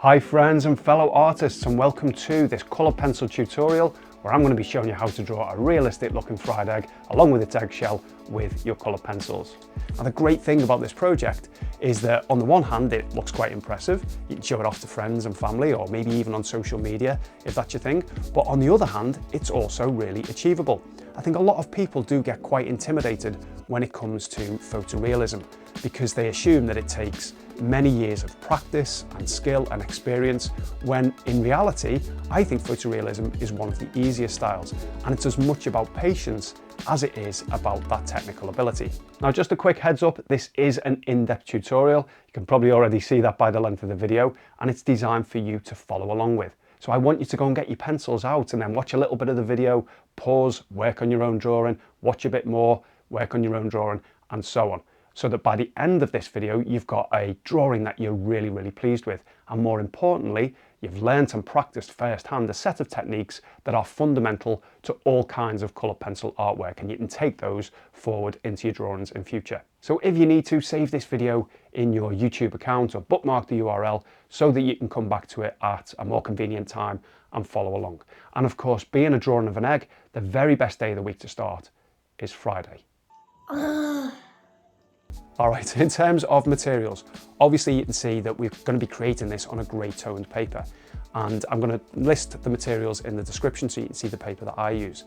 Hi friends and fellow artists, and welcome to this colour pencil tutorial where I'm going to be showing you how to draw a realistic looking fried egg along with its eggshell with your colour pencils. Now the great thing about this project is that on the one hand it looks quite impressive, you can show it off to friends and family or maybe even on social media if that's your thing, but on the other hand it's also really achievable. I think a lot of people do get quite intimidated when it comes to photorealism because they assume that it takes many years of practice and skill and experience, when in reality I think photorealism is one of the easiest styles, and it's as much about patience as it is about that technical ability. Now just a quick heads up, this is an in-depth tutorial. You can probably already see that by the length of the video, and it's designed for you to follow along with. So I want you to go and get your pencils out and then watch a little bit of the video, pause, work on your own drawing, watch a bit more, work on your own drawing, and so on. So that by the end of this video, you've got a drawing that you're really pleased with. And more importantly, you've learnt and practiced firsthand a set of techniques that are fundamental to all kinds of colour pencil artwork, and you can take those forward into your drawings in future. So if you need to, save this video in your YouTube account or bookmark the URL so that you can come back to it at a more convenient time and follow along. And of course, being a drawing of an egg, the very best day of the week to start is Friday. All right, in terms of materials, obviously you can see that we're going to be creating this on a grey toned paper, and I'm going to list the materials in the description so you can see the paper that I use.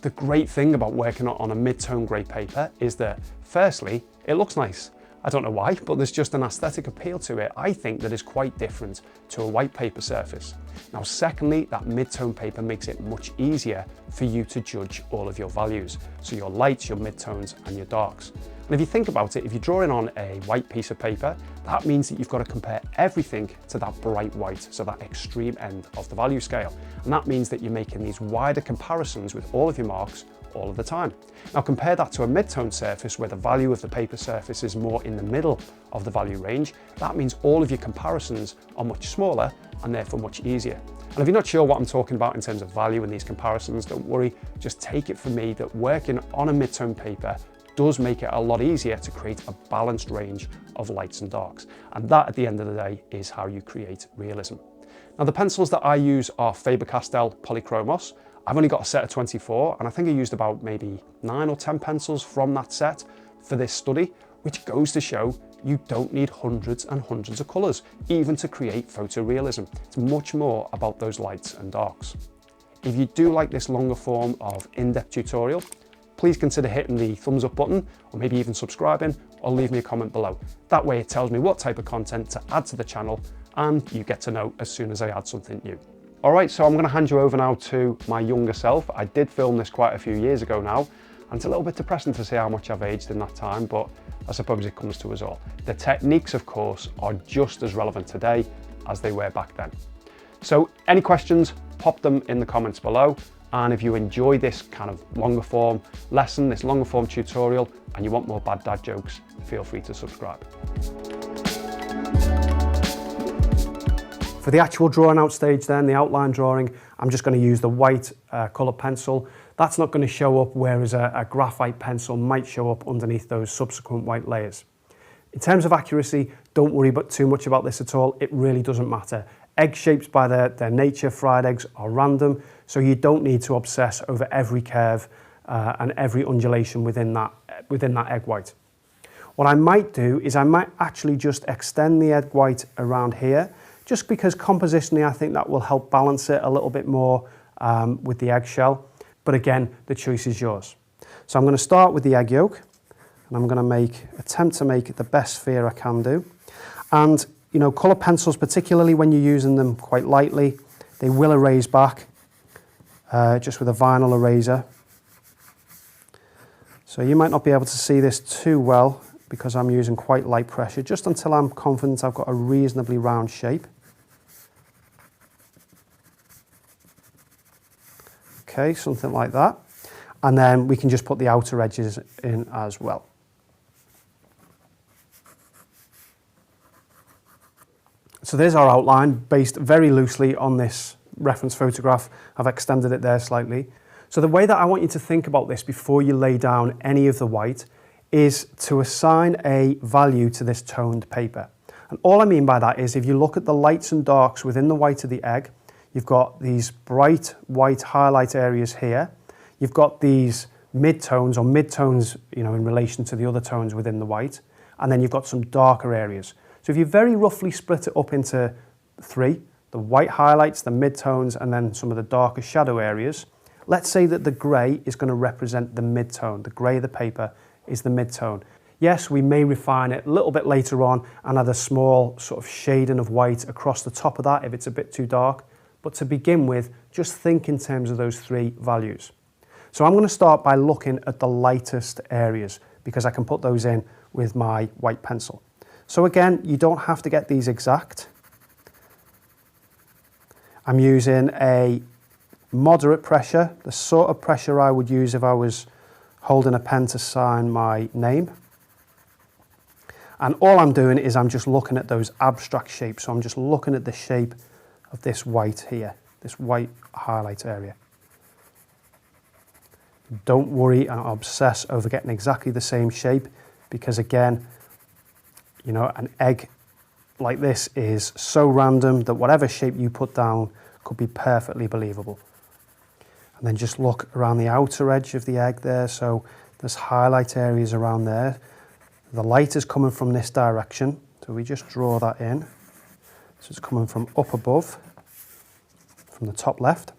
The great thing about working on a mid-tone grey paper is that firstly, it looks nice. I don't know why, but there's just an aesthetic appeal to it, I think, that is quite different to a white paper surface. Now secondly, that mid-tone paper makes it much easier for you to judge all of your values, so your lights, your mid-tones and your darks. And if you think about it, if you're drawing on a white piece of paper, that means that you've got to compare everything to that bright white, so that extreme end of the value scale. And that means that you're making these wider comparisons with all of your marks all of the time. Now compare that to a mid-tone surface where the value of the paper surface is more in the middle of the value range. That means all of your comparisons are much smaller and therefore much easier. And if you're not sure what I'm talking about in terms of value in these comparisons, don't worry, just take it from me that working on a mid-tone paper does make it a lot easier to create a balanced range of lights and darks. And that at the end of the day is how you create realism. Now the pencils that I use are Faber-Castell Polychomos. I've only got a set of 24, and I think I used about maybe 9 or 10 pencils from that set for this study, which goes to show you don't need hundreds and hundreds of colours, even to create photorealism. It's much more about those lights and darks. If you do like this longer form of in-depth tutorial, please consider hitting the thumbs up button, or maybe even subscribing, or leave me a comment below. That way it tells me what type of content to add to the channel, and you get to know as soon as I add something new. All right, so I'm going to hand you over now to my younger self. I did film this quite a few years ago now, and it's a little bit depressing to see how much I've aged in that time, but I suppose it comes to us all. The techniques, of course, are just as relevant today as they were back then. So any questions, pop them in the comments below. And if you enjoy this kind of longer form lesson, this longer form tutorial, and you want more bad dad jokes, feel free to subscribe. For the actual drawing out stage then, the outline drawing, I'm just going to use the white colour pencil. That's not going to show up, whereas a graphite pencil might show up underneath those subsequent white layers. In terms of accuracy, don't worry too much about this at all. It really doesn't matter. Egg shapes by their nature, fried eggs, are random, so you don't need to obsess over every curve and every undulation within that egg white. What I might do is I might actually just extend the egg white around here, just because compositionally I think that will help balance it a little bit more with the eggshell. But again, the choice is yours. So I'm going to start with the egg yolk, and I'm going to attempt to make the best sphere I can do. And you know, colour pencils, particularly when you're using them quite lightly, they will erase back just with a vinyl eraser. So you might not be able to see this too well because I'm using quite light pressure, just until I'm confident I've got a reasonably round shape. Okay, something like that. And then we can just put the outer edges in as well. So there's our outline, based very loosely on this reference photograph. I've extended it there slightly. So the way that I want you to think about this before you lay down any of the white is to assign a value to this toned paper. And And all I mean by that is if you look at the lights and darks within the white of the egg, you've got these bright white highlight areas here. You've got these midtones or midtones, in relation to the other tones within the white. And then you've got some darker areas. So if you very roughly split it up into three, the white highlights, the midtones, and then some of the darker shadow areas, let's say that the grey is going to represent the midtone. The grey of the paper is the midtone. Yes, we may refine it a little bit later on and add a small sort of shading of white across the top of that if it's a bit too dark. But to begin with, just think in terms of those three values. So I'm going to start by looking at the lightest areas because I can put those in with my white pencil. So again, you don't have to get these exact. I'm using a moderate pressure, the sort of pressure I would use if I was holding a pen to sign my name. And all I'm doing is I'm just looking at those abstract shapes. So I'm just looking at the shape of this white here, this white highlight area. Don't worry and obsess over getting exactly the same shape because again, an egg like this is so random that whatever shape you put down could be perfectly believable. And then just look around the outer edge of the egg there. So there's highlight areas around there. The light is coming from this direction. So we just draw that in. So it's coming from up above, from the top left.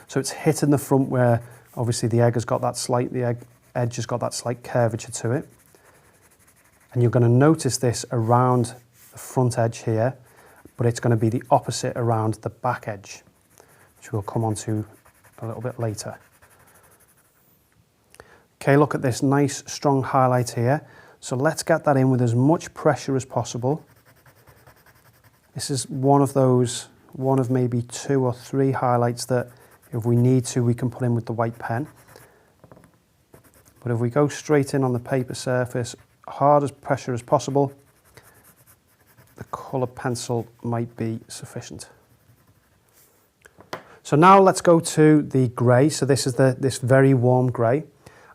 So it's hitting the front where obviously the egg has got that slight, the egg edge has got that slight curvature to it. And you're going to notice this around the front edge here, but it's going to be the opposite around the back edge, which we'll come on to a little bit later. Okay, look at this nice strong highlight here. So let's get that in with as much pressure as possible. This is one of maybe 2 or 3 highlights that if we need to, we can put in with the white pen. But if we go straight in on the paper surface, hard as pressure as possible, the colour pencil might be sufficient. So now let's go to the grey. So this is this very warm grey.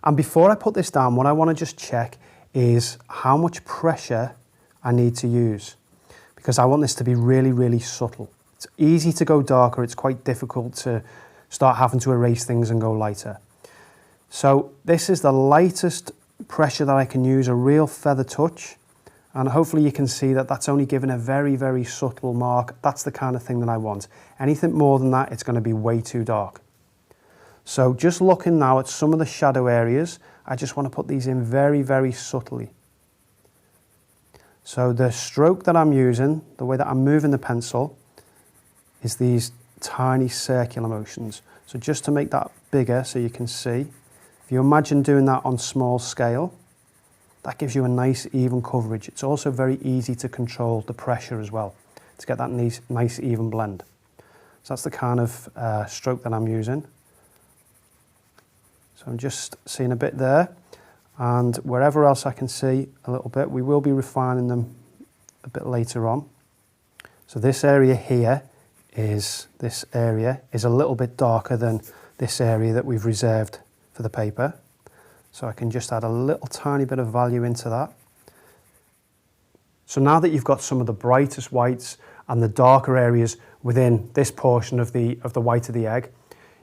And before I put this down, what I want to just check is how much pressure I need to use, because I want this to be really, really subtle. It's easy to go darker. It's quite difficult to start having to erase things and go lighter. So this is the lightest pressure that I can use, a real feather touch. And hopefully you can see that that's only given a very, very subtle mark. That's the kind of thing that I want. Anything more than that, it's going to be way too dark. So just looking now at some of the shadow areas, I just want to put these in very, very subtly. So the stroke that I'm using, the way that I'm moving the pencil, is these tiny circular motions. So just to make that bigger so you can see, if you imagine doing that on small scale, that gives you a nice even coverage. It's also very easy to control the pressure as well, to get that nice even blend. So that's the kind of stroke that I'm using. So I'm just seeing a bit there, and wherever else I can see a little bit, we will be refining them a bit later on. So this area here is a little bit darker than this area that we've reserved for the paper. So I can just add a little tiny bit of value into that. So now that you've got some of the brightest whites and the darker areas within this portion of the white of the egg,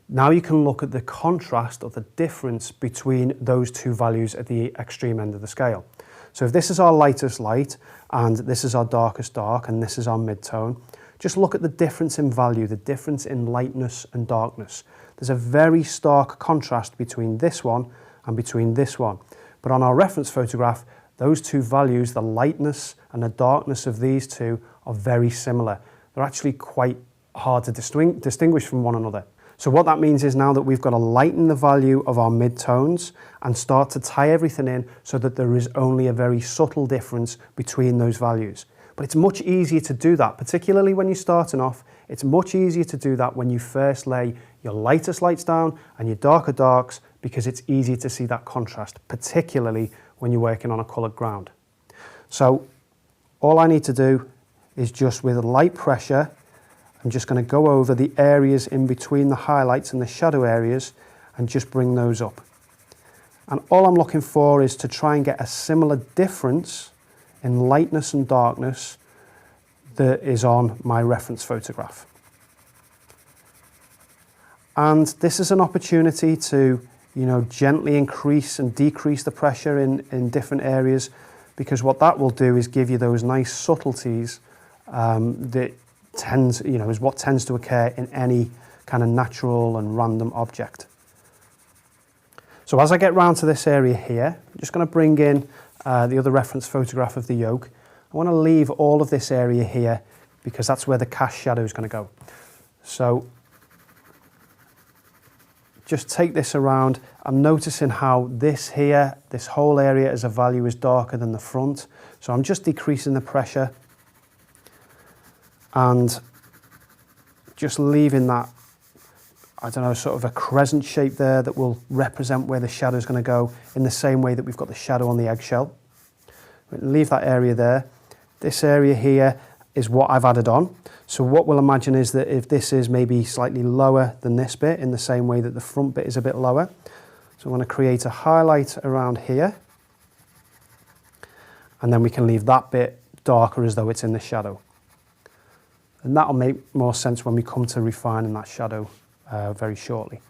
now you can look at the contrast or the difference between those two values at the extreme end of the scale. So if this is our lightest light and this is our darkest dark and this is our mid-tone, just look at the difference in value, the difference in lightness and darkness. There's a very stark contrast between this one and between this one. But on our reference photograph, those two values, the lightness and the darkness of these two, are very similar. They're actually quite hard to distinguish from one another. So what that means is now that we've got to lighten the value of our mid-tones and start to tie everything in so that there is only a very subtle difference between those values. But it's much easier to do that, particularly when you're starting off. It's much easier to do that when you first lay your lightest lights down and your darker darks, because it's easier to see that contrast, particularly when you're working on a coloured ground. So all I need to do is just with light pressure, I'm just going to go over the areas in between the highlights and the shadow areas and just bring those up. And all I'm looking for is to try and get a similar difference in lightness and darkness that is on my reference photograph. And this is an opportunity to, gently increase and decrease the pressure in different areas, because what that will do is give you those nice subtleties that is what tends to occur in any kind of natural and random object. So as I get round to this area here, I'm just going to bring in the other reference photograph of the yolk. I want to leave all of this area here because that's where the cast shadow is going to go. So just take this around. I'm noticing how this whole area as a value is darker than the front. So I'm just decreasing the pressure and just leaving that, sort of a crescent shape there that will represent where the shadow is going to go, in the same way that we've got the shadow on the eggshell. Leave that area there. This area here is what I've added on. So what we'll imagine is that if this is maybe slightly lower than this bit, in the same way that the front bit is a bit lower. So I'm going to create a highlight around here. And then we can leave that bit darker as though it's in the shadow. And that'll make more sense when we come to refining that shadow very shortly.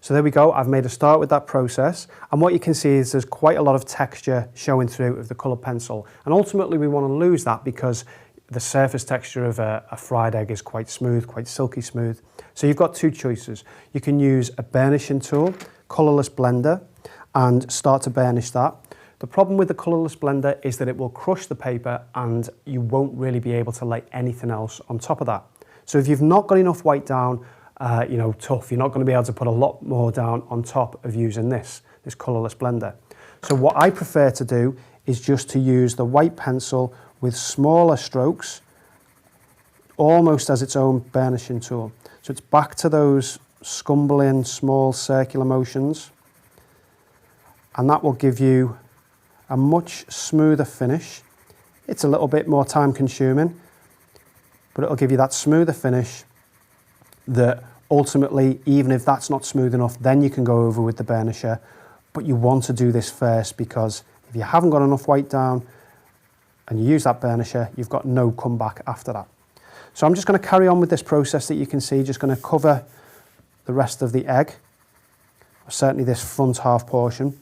So there we go, I've made a start with that process, and what you can see is there's quite a lot of texture showing through of the coloured pencil, and ultimately we want to lose that because the surface texture of a fried egg is quite smooth, quite silky smooth. So you've got two choices. You can use a burnishing tool, colourless blender, and start to burnish that. The problem with the colourless blender is that it will crush the paper and you won't really be able to lay anything else on top of that. So if you've not got enough white down, tough, you're not going to be able to put a lot more down on top of using this colourless blender. So what I prefer to do is just to use the white pencil with smaller strokes, almost as its own burnishing tool. So it's back to those scumbling, small circular motions, and that will give you a much smoother finish. It's a little bit more time consuming, but it'll give you that smoother finish that ultimately, even if that's not smooth enough, then you can go over with the burnisher. But you want to do this first, because if you haven't got enough white down and you use that burnisher, you've got no comeback after that. So I'm just going to carry on with this process that you can see, just going to cover the rest of the egg, or certainly this front half portion,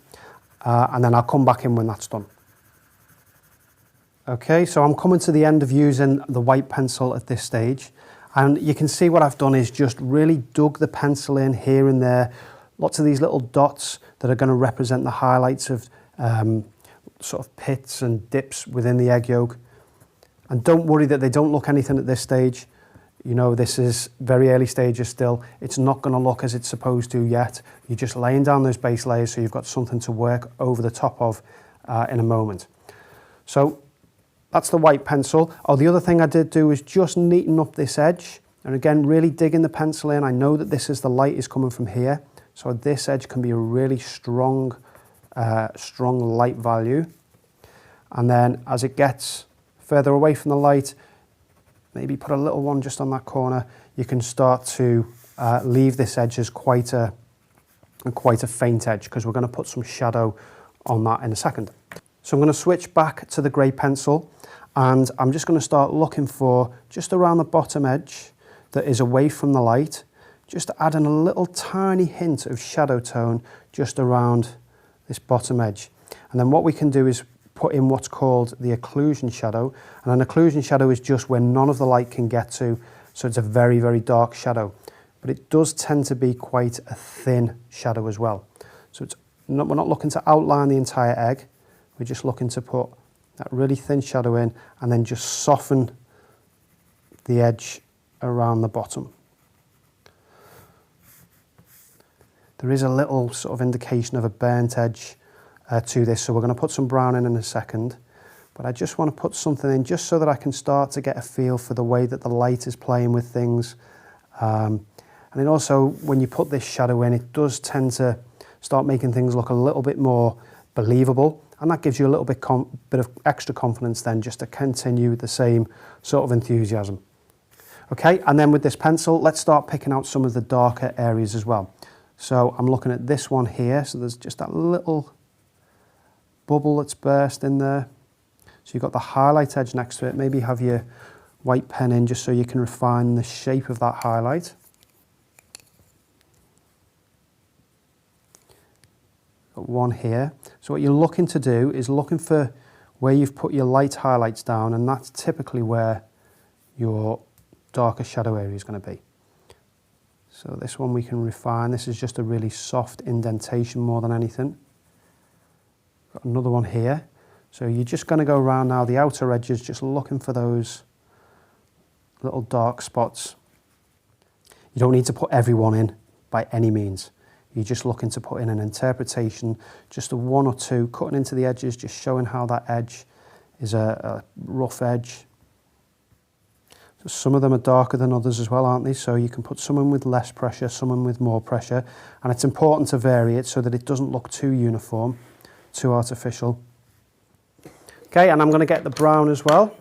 and then I'll come back in when that's done. Okay, so I'm coming to the end of using the white pencil at this stage. And you can see what I've done is just really dug the pencil in here and there. Lots of these little dots that are going to represent the highlights of sort of pits and dips within the egg yolk. And don't worry that they don't look anything at this stage. This is very early stages still. It's not going to look as it's supposed to yet. You're just laying down those base layers so you've got something to work over the top of in a moment. So that's the white pencil. Oh, the other thing I did do is just neaten up this edge. And again, really digging the pencil in. I know that this is the light is coming from here. So this edge can be a really strong light value. And then as it gets further away from the light, maybe put a little one just on that corner, you can start to leave this edge as quite a faint edge, because we're going to put some shadow on that in a second. So I'm going to switch back to the grey pencil, and I'm just going to start looking for just around the bottom edge that is away from the light, just adding a little tiny hint of shadow tone just around this bottom edge. And then what we can do is put in what's called the occlusion shadow, and an occlusion shadow is just where none of the light can get to, so it's a very, very dark shadow. But it does tend to be quite a thin shadow as well. So we're not looking to outline the entire egg. We're just looking to put that really thin shadow in and then just soften the edge around the bottom. There is a little sort of indication of a burnt edge to this, so we're going to put some brown in a second. But I just want to put something in just so that I can start to get a feel for the way that the light is playing with things. And then also, when you put this shadow in, it does tend to start making things look a little bit more believable. And that gives you a little bit of extra confidence then, just to continue with the same sort of enthusiasm. Okay, and then with this pencil, let's start picking out some of the darker areas as well. So I'm looking at this one here, so there's just that little bubble that's burst in there. So you've got the highlight edge next to it. Maybe have your white pen in just so you can refine the shape of that highlight. Got one here. So what you're looking to do is looking for where you've put your light highlights down, and that's typically where your darker shadow area is going to be. So this one we can refine. This is just a really soft indentation more than anything. Got another one here. So you're just going to go around now the outer edges, just looking for those little dark spots. You don't need to put everyone in by any means. You're just looking to put in an interpretation, just a one or two, cutting into the edges, just showing how that edge is a rough edge. So some of them are darker than others as well, aren't they? So you can put some with less pressure, some with more pressure. And it's important to vary it so that it doesn't look too uniform, too artificial. Okay, and I'm going to get the brown as well.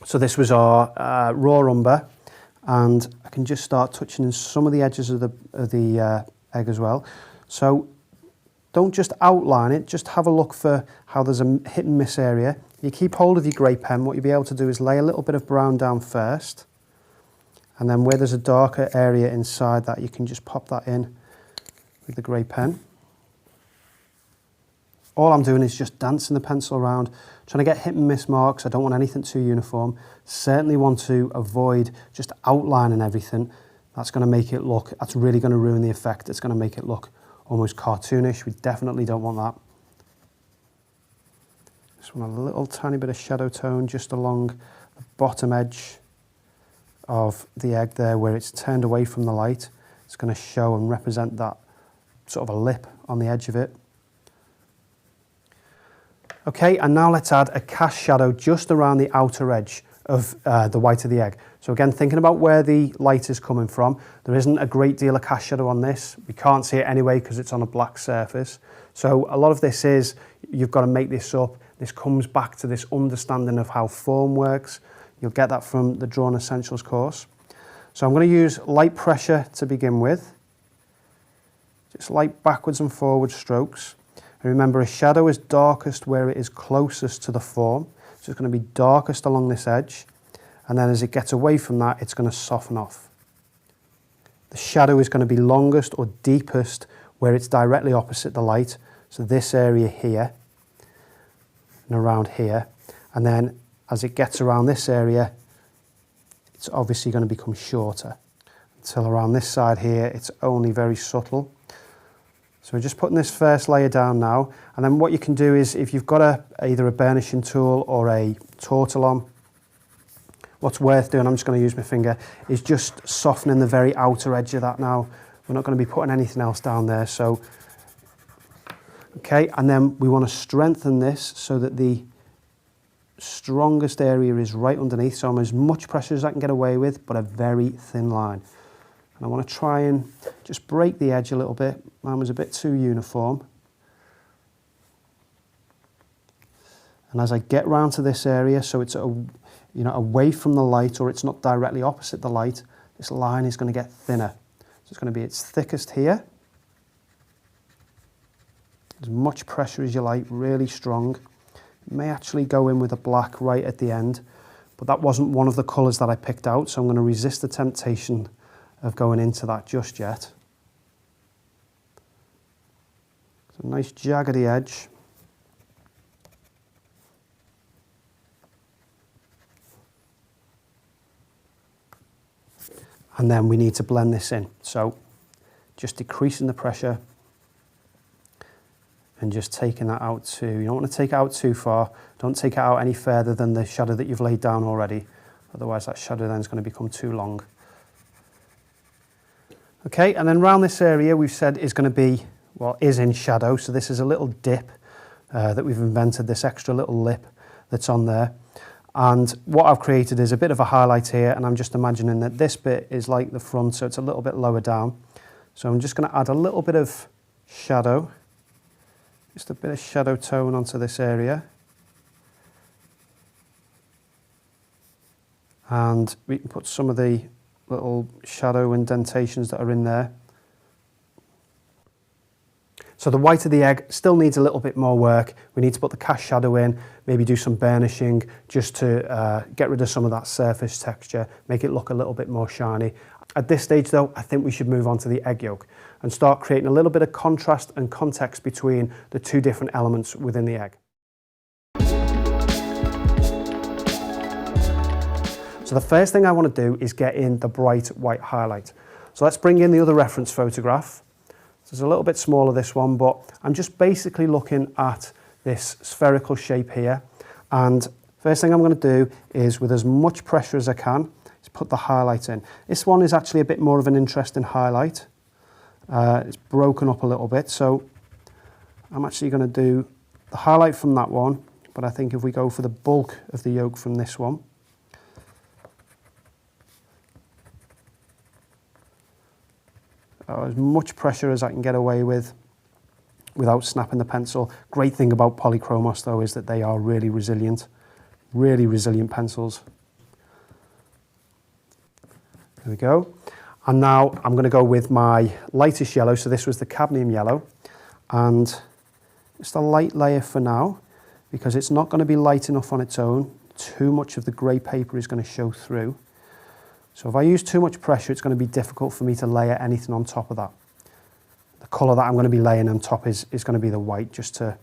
So this was our raw umber, and I can just start touching in some of the edges of the egg as well. So don't just outline it, just have a look for how there's a hit and miss area. You keep hold of your grey pen, what you'll be able to do is lay a little bit of brown down first, and then where there's a darker area inside that, you can just pop that in with the grey pen. All I'm doing is just dancing the pencil around, trying to get hit and miss marks. I don't want anything too uniform. Certainly want to avoid just outlining everything. That's going to make it look, that's really going to ruin the effect. It's going to make it look almost cartoonish. We definitely don't want that. Just want a little tiny bit of shadow tone just along the bottom edge of the egg there where it's turned away from the light. It's going to show and represent that sort of a lip on the edge of it. Okay, and now let's add a cast shadow just around the outer edge of the white of the egg. So again, thinking about where the light is coming from, there isn't a great deal of cast shadow on this. We can't see it anyway because it's on a black surface. So a lot of this is, you've got to make this up. This comes back to this understanding of how form works. You'll get that from the Drawing Essentials course. So I'm going to use light pressure to begin with. Just light backwards and forward strokes. And remember, a shadow is darkest where it is closest to the form. So it's going to be darkest along this edge. And then as it gets away from that, it's going to soften off. The shadow is going to be longest or deepest where it's directly opposite the light. So this area here and around here. And then as it gets around this area, it's obviously going to become shorter. Until around this side here, it's only very subtle. So we're just putting this first layer down now, and then what you can do is, if you've got either a burnishing tool or a tortillon, what's worth doing, I'm just going to use my finger, is just softening the very outer edge of that now. We're not going to be putting anything else down there. So, okay, and then we want to strengthen this so that the strongest area is right underneath. So I'm as much pressure as I can get away with, but a very thin line. And I want to try and just break the edge a little bit. Mine was a bit too uniform. And as I get round to this area, so it's away from the light, or it's not directly opposite the light, this line is going to get thinner. So it's going to be its thickest here. As much pressure as you like, really strong. It may actually go in with a black right at the end, but that wasn't one of the colours that I picked out, so I'm going to resist the temptation of going into that just yet. So nice jaggedy edge. And then we need to blend this in. So just decreasing the pressure and just taking that out to, you don't want to take it out too far. Don't take it out any further than the shadow that you've laid down already. Otherwise that shadow then is going to become too long. Okay, and then around this area we've said is going to be, well, is in shadow. So this is a little dip that we've invented, this extra little lip that's on there. And what I've created is a bit of a highlight here, and I'm just imagining that this bit is like the front, so it's a little bit lower down. So I'm just going to add a little bit of shadow, just a bit of shadow tone onto this area. And we can put some of the little shadow indentations that are in there. So the white of the egg still needs a little bit more work. We need to put the cast shadow in, maybe do some burnishing just to get rid of some of that surface texture, make it look a little bit more shiny. At this stage though, I think we should move on to the egg yolk and start creating a little bit of contrast and context between the two different elements within the egg. So the first thing I want to do is get in the bright white highlight. So let's bring in the other reference photograph. So it's a little bit smaller, this one, but I'm just basically looking at this spherical shape here. And first thing I'm going to do is, with as much pressure as I can, is put the highlight in. This one is actually a bit more of an interesting highlight. It's broken up a little bit, so I'm actually going to do the highlight from that one, but I think if we go for the bulk of the yolk from this one, as much pressure as I can get away with without snapping the pencil. Great thing about Polychromos though is that they are really resilient pencils. There we go. And now I'm going to go with my lightest yellow. So this was the cadmium yellow, and just a light layer for now, because it's not going to be light enough on its own. Too much of the grey paper is going to show through. So if I use too much pressure, it's going to be difficult for me to layer anything on top of that. The colour that I'm going to be laying on top is going to be the white, just to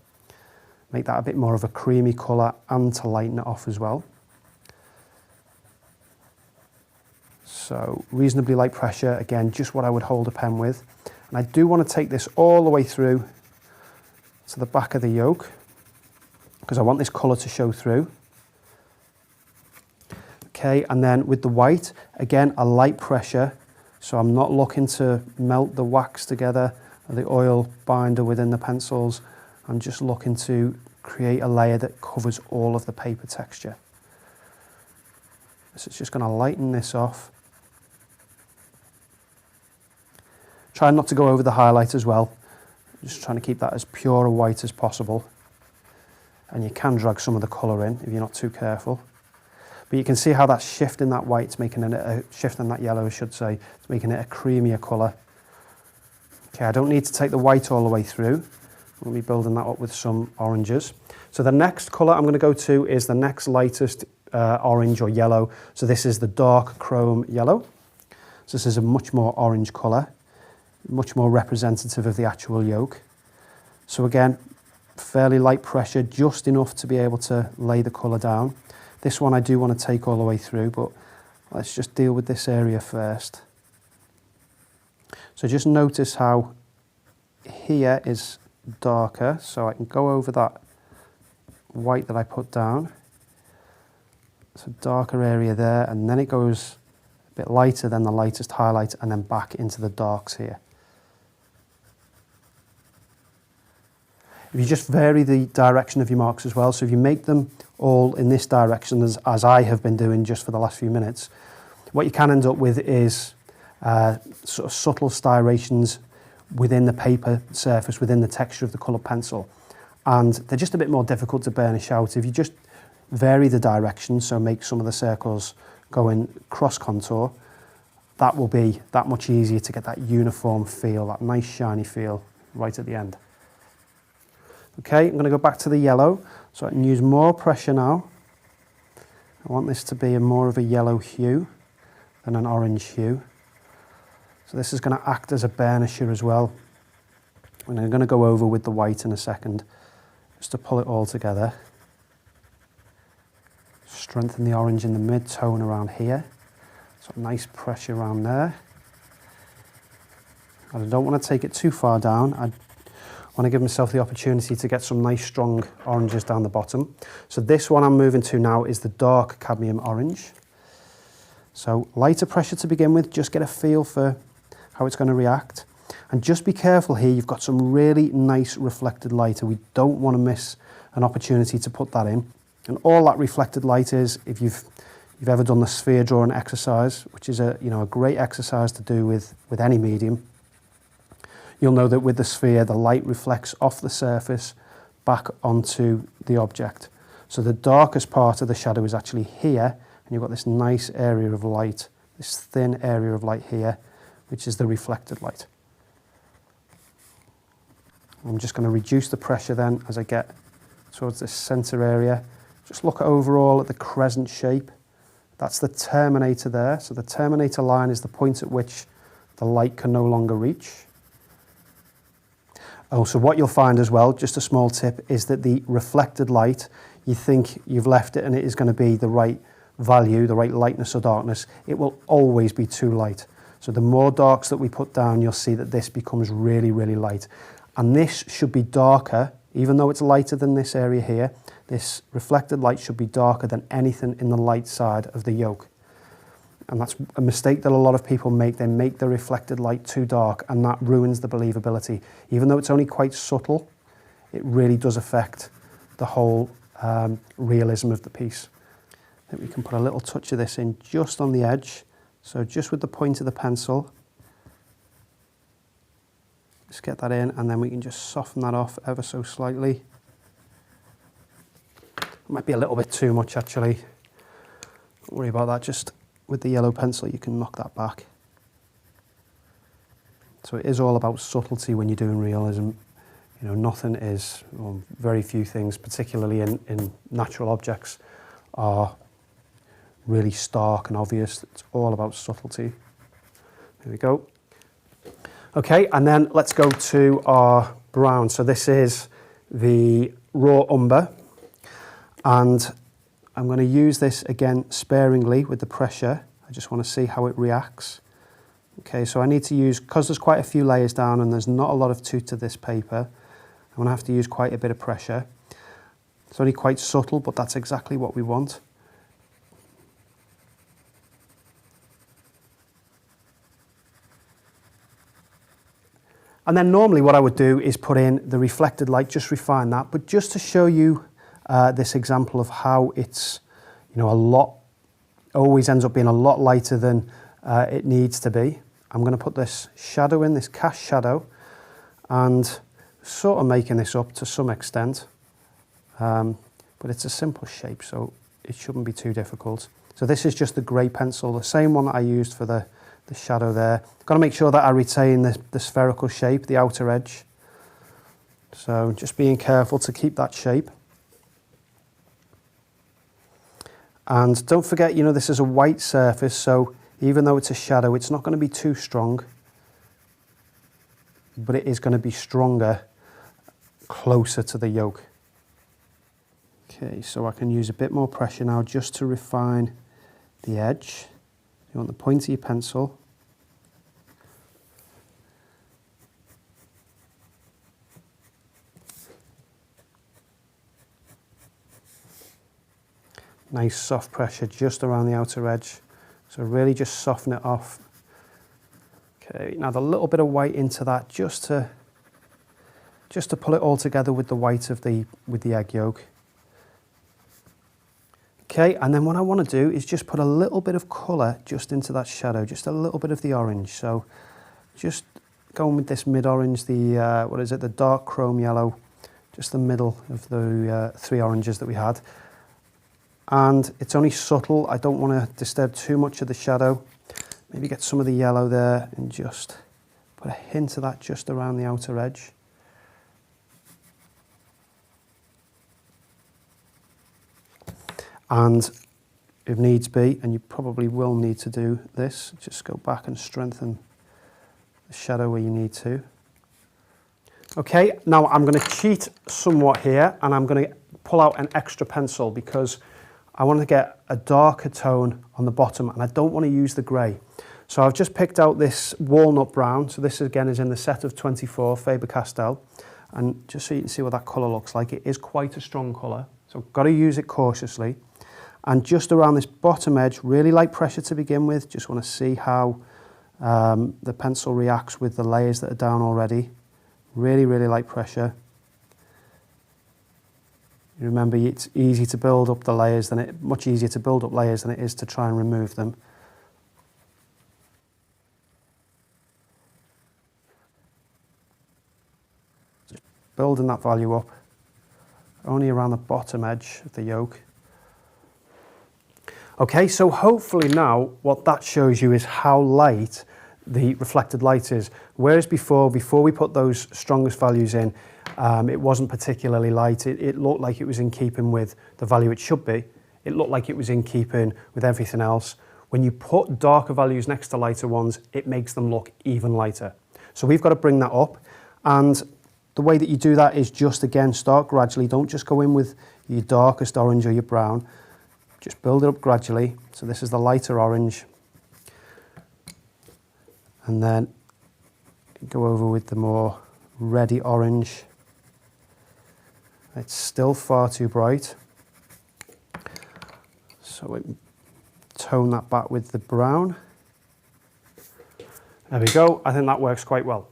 make that a bit more of a creamy colour and to lighten it off as well. So reasonably light pressure, again, just what I would hold a pen with. And I do want to take this all the way through to the back of the yolk, because I want this colour to show through. Okay, and then with the white, again, a light pressure, so I'm not looking to melt the wax together or the oil binder within the pencils. I'm just looking to create a layer that covers all of the paper texture. So it's just going to lighten this off. Try not to go over the highlight as well. Just trying to keep that as pure a white as possible. And you can drag some of the colour in if you're not too careful. But you can see how that's shifting that white, it's making it a shifting that yellow, I should say. It's making it a creamier colour. Okay, I don't need to take the white all the way through. We'll be building that up with some oranges. So the next colour I'm going to go to is the next lightest orange or yellow. So this is the dark chrome yellow. So this is a much more orange colour, much more representative of the actual yolk. So again, fairly light pressure, just enough to be able to lay the colour down. This one I do want to take all the way through, but let's just deal with this area first. So just notice how here is darker, so I can go over that white that I put down. It's a darker area there, and then it goes a bit lighter than the lightest highlight, and then back into the darks here. If you just vary the direction of your marks as well, so if you make them all in this direction, as I have been doing just for the last few minutes, what you can end up with is sort of subtle striations within the paper surface, within the texture of the coloured pencil. And they're just a bit more difficult to burnish out. If you just vary the direction, so make some of the circles go in cross contour, that will be that much easier to get that uniform feel, that nice shiny feel right at the end. Okay, I'm going to go back to the yellow, so I can use more pressure now. I want this to be more of a yellow hue than an orange hue. So this is going to act as a burnisher as well. And I'm going to go over with the white in a second, just to pull it all together. Strengthen the orange in the mid-tone around here. So nice pressure around there. And I don't want to take it too far down. I want to give myself the opportunity to get some nice strong oranges down the bottom. So this one I'm moving to now is the dark cadmium orange. So lighter pressure to begin with, just get a feel for how it's going to react. And just be careful here, you've got some really nice reflected light, and we don't want to miss an opportunity to put that in. And all that reflected light is, if you've ever done the sphere drawing exercise, which is a great exercise to do with any medium, you'll know that with the sphere, the light reflects off the surface back onto the object. So the darkest part of the shadow is actually here, and you've got this nice area of light, this thin area of light here, which is the reflected light. I'm just going to reduce the pressure then as I get towards this center area. Just look overall at the crescent shape. That's the terminator there. So the terminator line is the point at which the light can no longer reach. Oh, so what you'll find as well, just a small tip, is that the reflected light, you think you've left it and it is going to be the right value, the right lightness or darkness, it will always be too light. So the more darks that we put down, you'll see that this becomes really, really light. And this should be darker, even though it's lighter than this area here, this reflected light should be darker than anything in the light side of the yolk. And that's a mistake that a lot of people make. They make the reflected light too dark, and that ruins the believability. Even though it's only quite subtle, it really does affect the whole realism of the piece. I think we can put a little touch of this in just on the edge. So just with the point of the pencil, just get that in, and then we can just soften that off ever so slightly. It might be a little bit too much actually. Don't worry about that, just with the yellow pencil you can knock that back. So it is all about subtlety when you're doing realism. You know, nothing is, well, very few things, particularly in natural objects, are really stark and obvious. It's all about subtlety. There we go. Okay, and then let's go to our brown. So this is the raw umber, and I'm going to use this again sparingly with the pressure. I just want to see how it reacts. Okay, so I need to use, because there's quite a few layers down and there's not a lot of tooth to this paper, I'm going to have to use quite a bit of pressure. It's only quite subtle, but that's exactly what we want. And then normally what I would do is put in the reflected light, just refine that, but just to show you this example of how it's, you know, always ends up being a lot lighter than it needs to be. I'm going to put this shadow in, this cast shadow, and sort of making this up to some extent, but it's a simple shape, so it shouldn't be too difficult. So this is just the grey pencil, the same one that I used for the shadow there. Got to make sure that I retain the spherical shape, the outer edge. So just being careful to keep that shape. And don't forget, you know, this is a white surface, so even though it's a shadow, it's not going to be too strong, but it is going to be stronger closer to the yolk. Okay, so I can use a bit more pressure now just to refine the edge. You want the point of your pencil. Nice soft pressure just around the outer edge. So really just soften it off. Okay, now the little bit of white into that just to pull it all together with the white of the egg yolk. Okay, and then what I want to do is just put a little bit of colour just into that shadow, just a little bit of the orange. So just going with this mid-orange, the dark chrome yellow, just the middle of the three oranges that we had. And it's only subtle, I don't want to disturb too much of the shadow. Maybe get some of the yellow there and just put a hint of that just around the outer edge. And if needs be, and you probably will need to do this, just go back and strengthen the shadow where you need to. Okay, now I'm going to cheat somewhat here, and I'm going to pull out an extra pencil because I want to get a darker tone on the bottom, and I don't want to use the grey. So I've just picked out this walnut brown. So this again is in the set of 24 Faber-Castell, and just so you can see what that colour looks like, it is quite a strong colour. So I've got to use it cautiously. And just around this bottom edge, really light pressure to begin with. Just want to see how the pencil reacts with the layers that are down already. Really, really light pressure. Remember, it's easy to build up the layers much easier to build up layers than it is to try and remove them. Just building that value up, only around the bottom edge of the yolk. Okay, so hopefully now what that shows you is how light the reflected light is. Whereas before we put those strongest values in, It wasn't particularly light. It looked like it was in keeping with the value it should be. It looked like it was in keeping with everything else. When you put darker values next to lighter ones, it makes them look even lighter. So we've got to bring that up. And the way that you do that is just, again, start gradually. Don't just go in with your darkest orange or your brown. Just build it up gradually. So this is the lighter orange. And then go over with the more reddy orange. It's still far too bright. So we tone that back with the brown. There we go. I think that works quite well.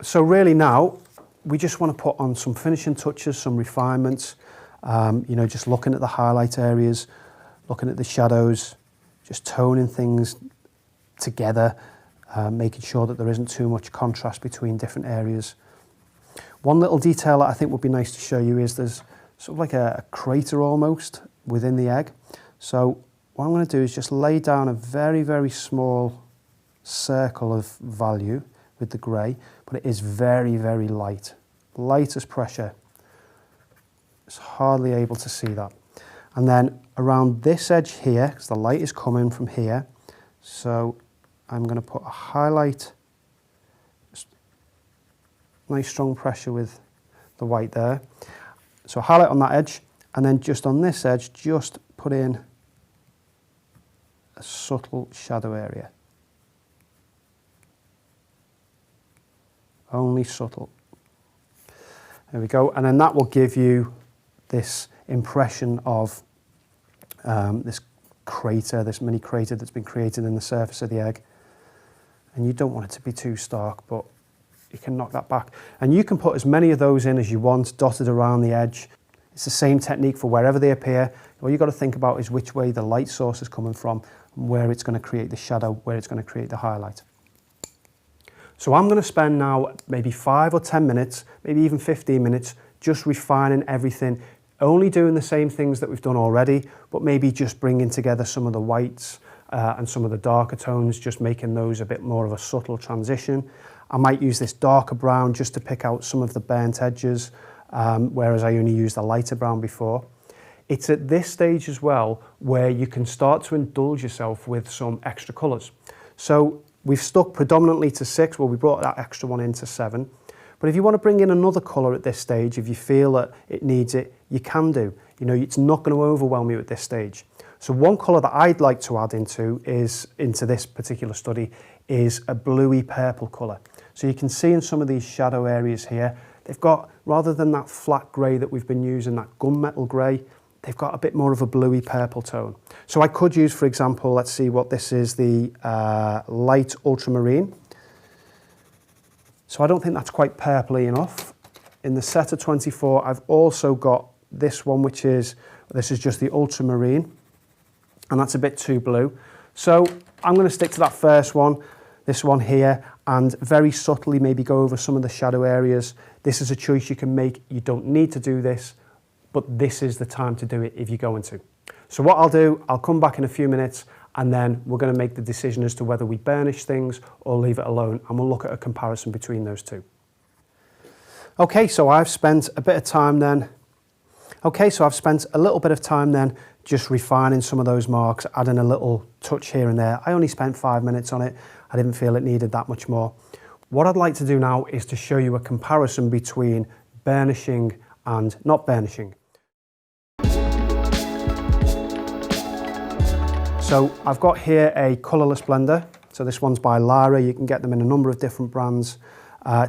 So really now, we just want to put on some finishing touches, some refinements, you know, just looking at the highlight areas, looking at the shadows, just toning things together, making sure that there isn't too much contrast between different areas. One little detail that I think would be nice to show you is there's sort of like a crater almost within the egg. So what I'm going to do is just lay down a very, very small circle of value with the grey, but it is very, very light. Light as pressure. It's hardly able to see that. And then around this edge here, because the light is coming from here, so I'm going to put a highlight, just nice strong pressure with the white there. So highlight on that edge, and then just on this edge, just put in a subtle shadow area. Only subtle. There we go. And then that will give you this impression of this crater, this mini crater that's been created in the surface of the egg. And you don't want it to be too stark, but you can knock that back. And you can put as many of those in as you want, dotted around the edge. It's the same technique for wherever they appear. All you've got to think about is which way the light source is coming from, and where it's going to create the shadow, where it's going to create the highlight. So I'm going to spend now maybe 5 or 10 minutes, maybe even 15 minutes, just refining everything, only doing the same things that we've done already, but maybe just bringing together some of the whites and some of the darker tones, just making those a bit more of a subtle transition. I might use this darker brown just to pick out some of the burnt edges, whereas I only used a lighter brown before. It's at this stage as well where you can start to indulge yourself with some extra colours. So we've stuck predominantly to 6, well, we brought that extra one into 7. But if you want to bring in another colour at this stage, if you feel that it needs it, you can do. You know, it's not going to overwhelm you at this stage. So one colour that I'd like to add into this particular study is a bluey purple colour. So you can see in some of these shadow areas here, they've got, rather than that flat grey that we've been using, that gunmetal grey, they've got a bit more of a bluey purple tone. So I could use, for example, let's see what this is, the light ultramarine. So I don't think that's quite purpley enough. In the set of 24, I've also got this one, this is just the ultramarine, and that's a bit too blue. So I'm going to stick to that first one, this one here, and very subtly maybe go over some of the shadow areas. This is a choice you can make. You don't need to do this, but this is the time to do it if you're going to. So what I'll do, I'll come back in a few minutes, and then we're going to make the decision as to whether we burnish things or leave it alone, and we'll look at a comparison between those two. Okay, so I've spent a bit of time then. A little bit of time then just refining some of those marks, adding a little touch here and there. I only spent 5 minutes on it. I didn't feel it needed that much more. What I'd like to do now is to show you a comparison between burnishing and not burnishing. So I've got here a colourless blender. So this one's by Lara. You can get them in a number of different brands.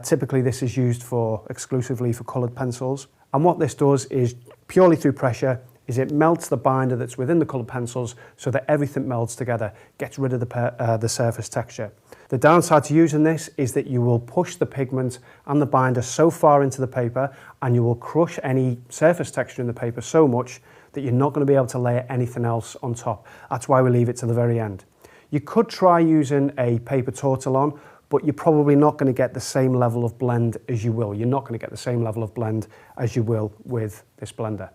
Typically this is used exclusively for coloured pencils. And what this does is, purely through pressure, is it melts the binder that's within the coloured pencils so that everything melds together, gets rid of the surface texture. The downside to using this is that you will push the pigment and the binder so far into the paper, and you will crush any surface texture in the paper so much that you're not going to be able to layer anything else on top. That's why we leave it to the very end. You could try using a paper tortillon, but you're probably not going to get the same level of blend as you will. You're not going to get the same level of blend as you will with this blender.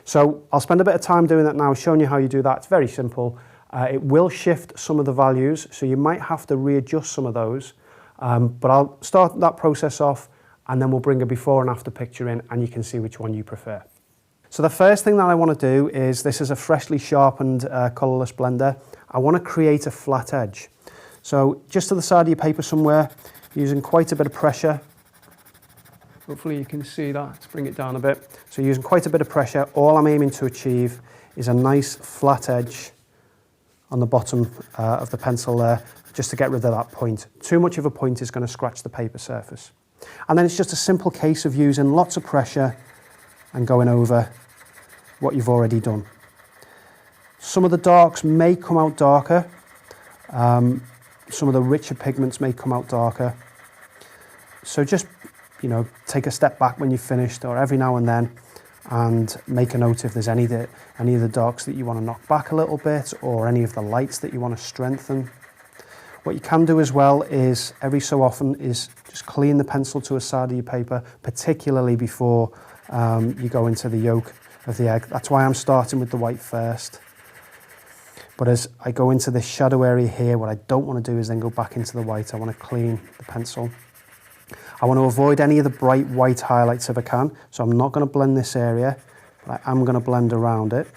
So I'll spend a bit of time doing that now, showing you how you do that. It's very simple. It will shift some of the values, so you might have to readjust some of those. But I'll start that process off, and then we'll bring a before and after picture in and you can see which one you prefer. So the first thing that I want to do is, this is a freshly sharpened colourless blender. I want to create a flat edge. So just to the side of your paper somewhere, using quite a bit of pressure. Hopefully you can see that, let's bring it down a bit. So using quite a bit of pressure, all I'm aiming to achieve is a nice flat edge on the bottom of the pencil there, just to get rid of that point. Too much of a point is going to scratch the paper surface. And then it's just a simple case of using lots of pressure and going over what you've already done. Some of the darks may come out darker. Some of the richer pigments may come out darker. So just, you know, take a step back when you've finished, or every now and then, and make a note if there's any of the darks that you want to knock back a little bit, or any of the lights that you want to strengthen. What you can do as well is, every so often, is just clean the pencil to a side of your paper, particularly before you go into the yolk of the egg. That's why I'm starting with the white first. But as I go into this shadow area here, what I don't want to do is then go back into the white. I want to clean the pencil. I want to avoid any of the bright white highlights if I can, so I'm not going to blend this area, but I am going to blend around it.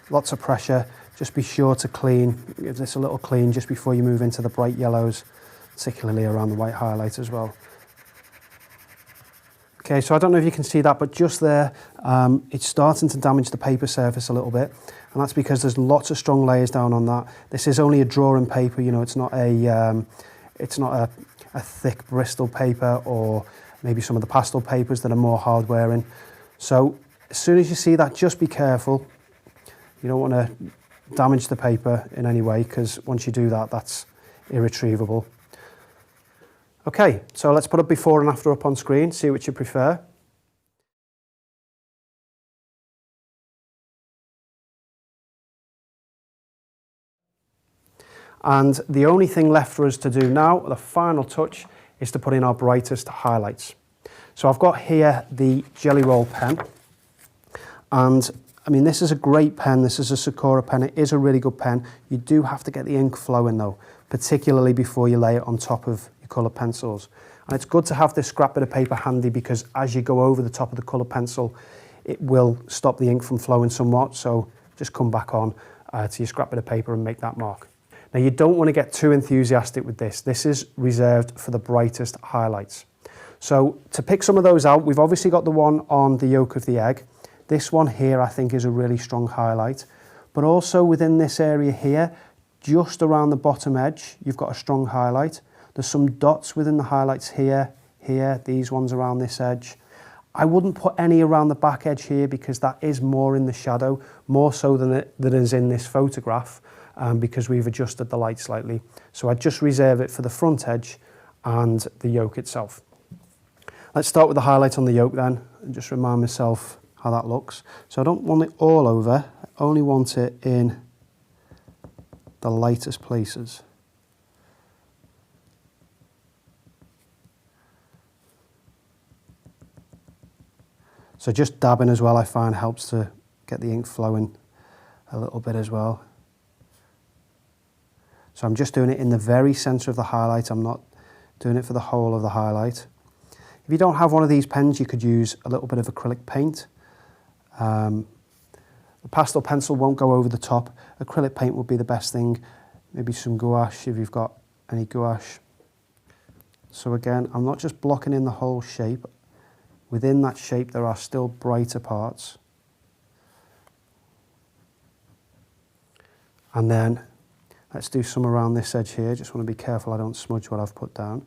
Lots of pressure, just be sure to clean, give this a little clean just before you move into the bright yellows, particularly around the white highlight as well. Okay, so I don't know if you can see that, but just there, it's starting to damage the paper surface a little bit, and that's because there's lots of strong layers down on that. This is only a drawing paper, you know, it's not a thick Bristol paper, or maybe some of the pastel papers that are more hard wearing. So as soon as you see that, just be careful. You don't want to damage the paper in any way, because once you do that, that's irretrievable. Okay, so let's put up before and after up on screen, see which you prefer. And the only thing left for us to do now, the final touch, is to put in our brightest highlights. So I've got here the Jelly Roll pen, and I mean, this is a great pen. This is a Sakura pen. It is a really good pen. You do have to get the ink flowing though, particularly before you lay it on top of your colour pencils. And it's good to have this scrap bit of paper handy, because as you go over the top of the colour pencil, it will stop the ink from flowing somewhat. So just come back on to your scrap bit of paper and make that mark. Now, you don't want to get too enthusiastic with this. This is reserved for the brightest highlights. So to pick some of those out, we've obviously got the one on the yolk of the egg. This one here, I think, is a really strong highlight. But also within this area here, just around the bottom edge, you've got a strong highlight. There's some dots within the highlights here, these ones around this edge. I wouldn't put any around the back edge here, because that is more in the shadow, more so than it is in this photograph. Because we've adjusted the light slightly. So I'd just reserve it for the front edge and the yolk itself. Let's start with the highlight on the yolk then, and just remind myself how that looks. So I don't want it all over, I only want it in the lightest places. So just dabbing as well, I find, helps to get the ink flowing a little bit as well. So I'm just doing it in the very centre of the highlight. I'm not doing it for the whole of the highlight. If you don't have one of these pens, you could use a little bit of acrylic paint. The pastel pencil won't go over the top. Acrylic paint would be the best thing. Maybe some gouache if you've got any gouache. So again, I'm not just blocking in the whole shape. Within that shape, there are still brighter parts. And then let's do some around this edge here. Just want to be careful I don't smudge what I've put down.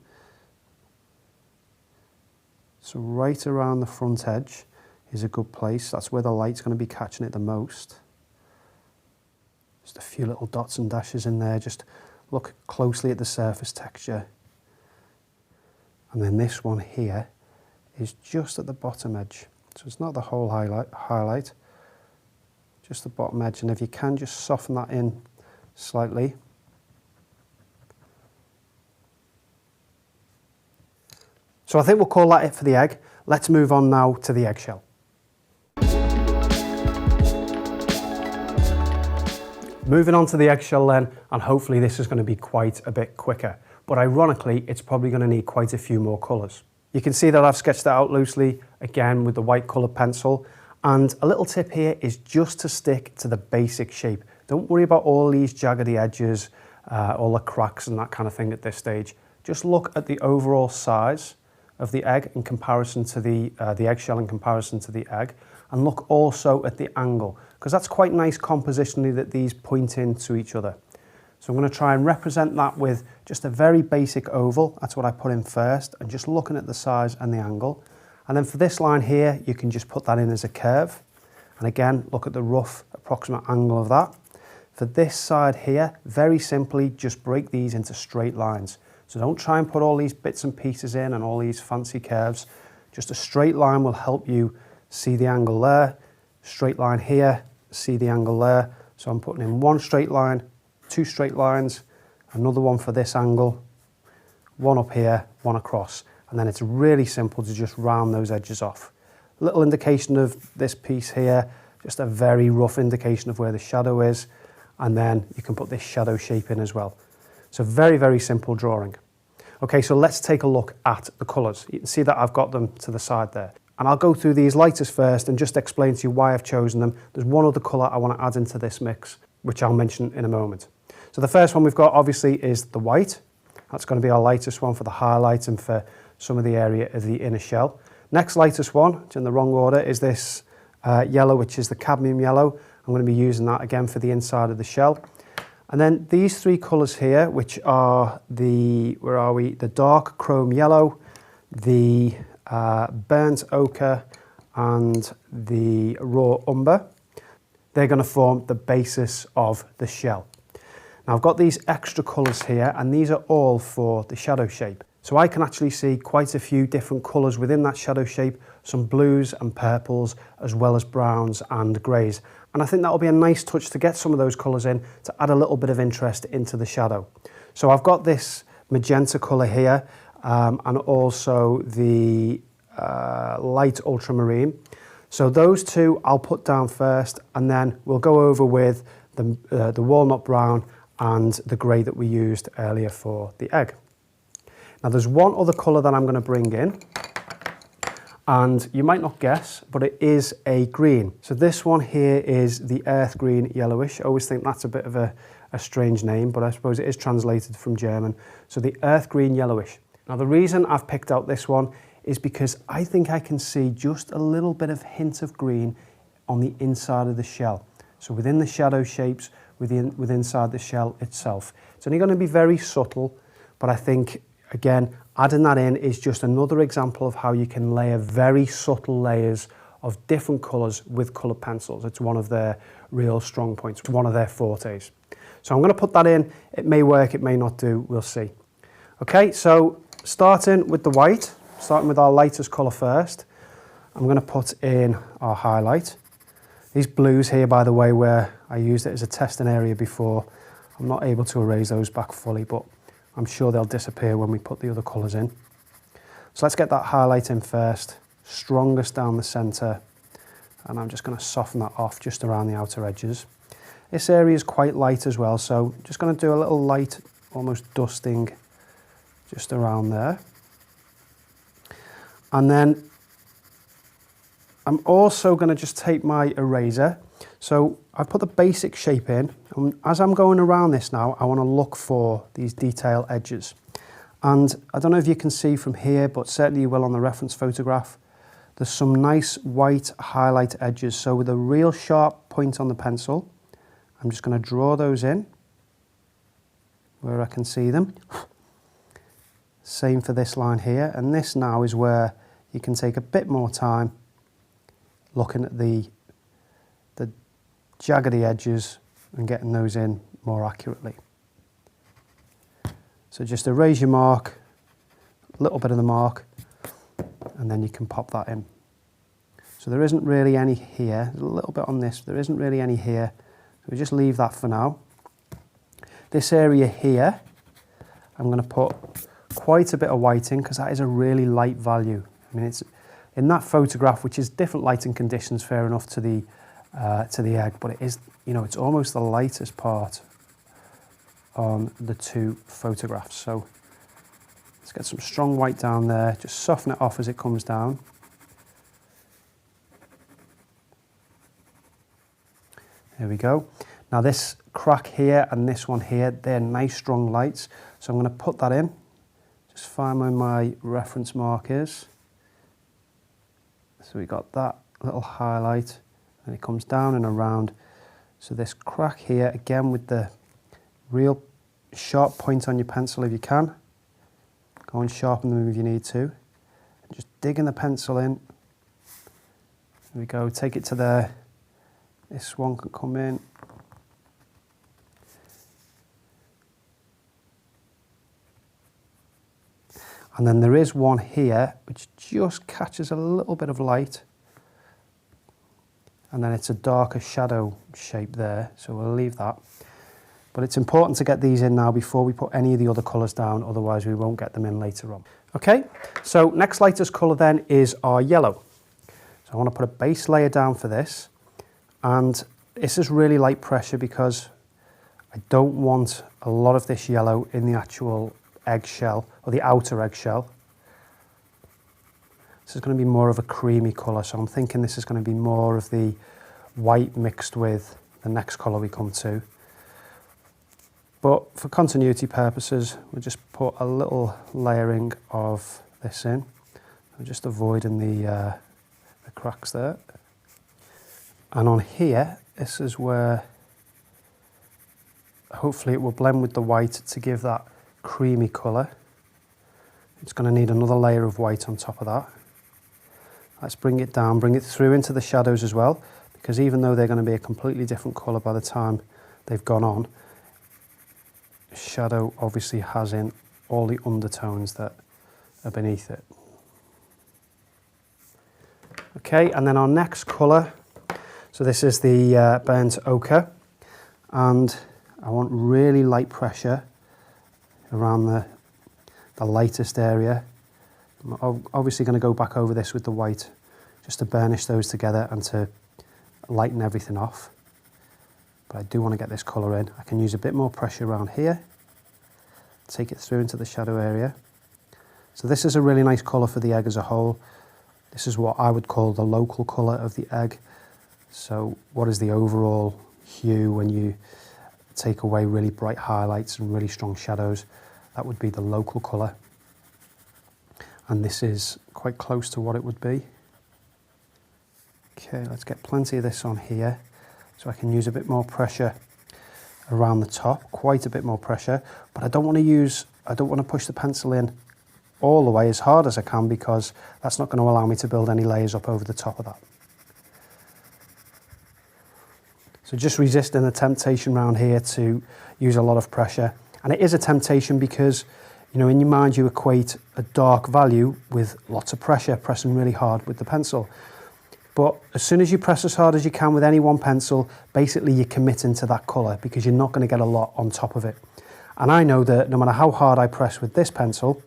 So right around the front edge is a good place. That's where the light's going to be catching it the most. Just a few little dots and dashes in there. Just look closely at the surface texture. And then this one here is just at the bottom edge. So it's not the whole highlight, just the bottom edge. And if you can, just soften that in slightly. So I think we'll call that it for the egg. Let's move on now to the eggshell. Moving on to the eggshell then, and hopefully this is going to be quite a bit quicker. But ironically, it's probably going to need quite a few more colours. You can see that I've sketched that out loosely, again with the white coloured pencil. And a little tip here is just to stick to the basic shape. Don't worry about all these jaggedy edges, all the cracks and that kind of thing at this stage. Just look at the overall size of the egg in comparison to the eggshell in comparison to the egg. And look also at the angle, because that's quite nice compositionally that these point into each other. So I'm going to try and represent that with just a very basic oval. That's what I put in first, and just looking at the size and the angle. And then for this line here, you can just put that in as a curve. And again, look at the rough approximate angle of that. For this side here, very simply, just break these into straight lines. So don't try and put all these bits and pieces in and all these fancy curves. Just a straight line will help you see the angle there. Straight line here, see the angle there. So I'm putting in one straight line, two straight lines, another one for this angle, one up here, one across. And then it's really simple to just round those edges off. A little indication of this piece here, just a very rough indication of where the shadow is. And then you can put this shadow shape in as well. So very, very simple drawing. Okay, so let's take a look at the colours. You can see that I've got them to the side there. And I'll go through these lighters first and just explain to you why I've chosen them. There's one other colour I want to add into this mix, which I'll mention in a moment. So the first one we've got obviously is the white. That's going to be our lightest one for the highlight and for some of the area of the inner shell. Next lightest one, it's in the wrong order, is this yellow, which is the cadmium yellow. I'm going to be using that again for the inside of the shell. And then these three colours here, which are the, the dark chrome yellow, the burnt ochre and the raw umber, they're going to form the basis of the shell. Now I've got these extra colours here, and these are all for the shadow shape. So I can actually see quite a few different colours within that shadow shape, some blues and purples, as well as browns and greys. And I think that'll be a nice touch to get some of those colours in to add a little bit of interest into the shadow. So I've got this magenta colour here, and also the light ultramarine. So those two I'll put down first, and then we'll go over with the walnut brown and the grey that we used earlier for the egg. Now there's one other colour that I'm going to bring in, and you might not guess, but it is a green. So this one here is the earth green yellowish. I always think that's a bit of a strange name, but I suppose it is translated from German. So the earth green yellowish. Now the reason I've picked out this one is because I think I can see just a little bit of hint of green on the inside of the shell. So within the shadow shapes, within inside the shell itself. It's only going to be very subtle, but I think, again, adding that in is just another example of how you can layer very subtle layers of different colours with coloured pencils. It's one of their real strong points, one of their fortes. So I'm going to put that in. It may work, it may not do, we'll see. Okay, so starting with the white, starting with our lightest colour first, I'm going to put in our highlight. These blues here, by the way, where I used it as a testing area before, I'm not able to erase those back fully, but I'm sure they'll disappear when we put the other colours in. So let's get that highlight in first, strongest down the centre, and I'm just going to soften that off just around the outer edges. This area is quite light as well, so just going to do a little light, almost dusting just around there. And then I'm also going to just take my eraser. So I put the basic shape in, and as I'm going around this now, I want to look for these detail edges. And I don't know if you can see from here, but certainly you will on the reference photograph, there's some nice white highlight edges. So with a real sharp point on the pencil, I'm just going to draw those in where I can see them. Same for this line here, and this now is where you can take a bit more time looking at the jaggedy edges and getting those in more accurately. So just erase your mark, a little bit of the mark, and then you can pop that in. So there isn't really any here, there's a little bit on this, there isn't really any here, so we just leave that for now. This area here, I'm going to put quite a bit of white in because that is a really light value. I mean, it's in that photograph, which is different lighting conditions, fair enough, to the egg, but it is, you know, it's almost the lightest part on the two photographs. So Let's get some strong white down there, just soften it off as it comes down. There we go. Now this crack here and this one here, they're nice strong lights. So I'm going to put that in. Just find where my reference mark is. So we got that little highlight and it comes down and around. So this crack here, again with the real sharp point on your pencil if you can. Go and sharpen them if you need to. And just digging the pencil in. There we go, take it to there. This one can come in. And then there is one here which just catches a little bit of light. And then it's a darker shadow shape there, so we'll leave that. But it's important to get these in now before we put any of the other colours down, otherwise we won't get them in later on. Okay, so next lightest colour then is our yellow. So I want to put a base layer down for this. And this is really light pressure because I don't want a lot of this yellow in the actual eggshell or the outer eggshell. This is going to be more of a creamy colour, so I'm thinking this is going to be more of the white mixed with the next colour we come to. But for continuity purposes, we'll just put a little layering of this in. I'm just avoiding the cracks there. And on here, this is where hopefully it will blend with the white to give that creamy colour. It's going to need another layer of white on top of that. Let's bring it down, bring it through into the shadows as well, because even though they're going to be a completely different colour by the time they've gone on, shadow obviously has in all the undertones that are beneath it. Okay, and then our next colour, so this is the burnt ochre, and I want really light pressure around the lightest area. I'm obviously going to go back over this with the white just to burnish those together and to lighten everything off. But I do want to get this colour in. I can use a bit more pressure around here, take it through into the shadow area. So this is a really nice colour for the egg as a whole. This is what I would call the local colour of the egg. So what is the overall hue when you take away really bright highlights and really strong shadows? That would be the local colour. And this is quite close to what it would be. Okay, let's get plenty of this on here so I can use a bit more pressure around the top, quite a bit more pressure, but I don't want to push the pencil in all the way as hard as I can because that's not going to allow me to build any layers up over the top of that. So just resisting the temptation around here to use a lot of pressure. And it is a temptation because, you know, in your mind you equate a dark value with lots of pressure, pressing really hard with the pencil. But as soon as you press as hard as you can with any one pencil, basically you're committing to that colour because you're not going to get a lot on top of it. And I know that no matter how hard I press with this pencil,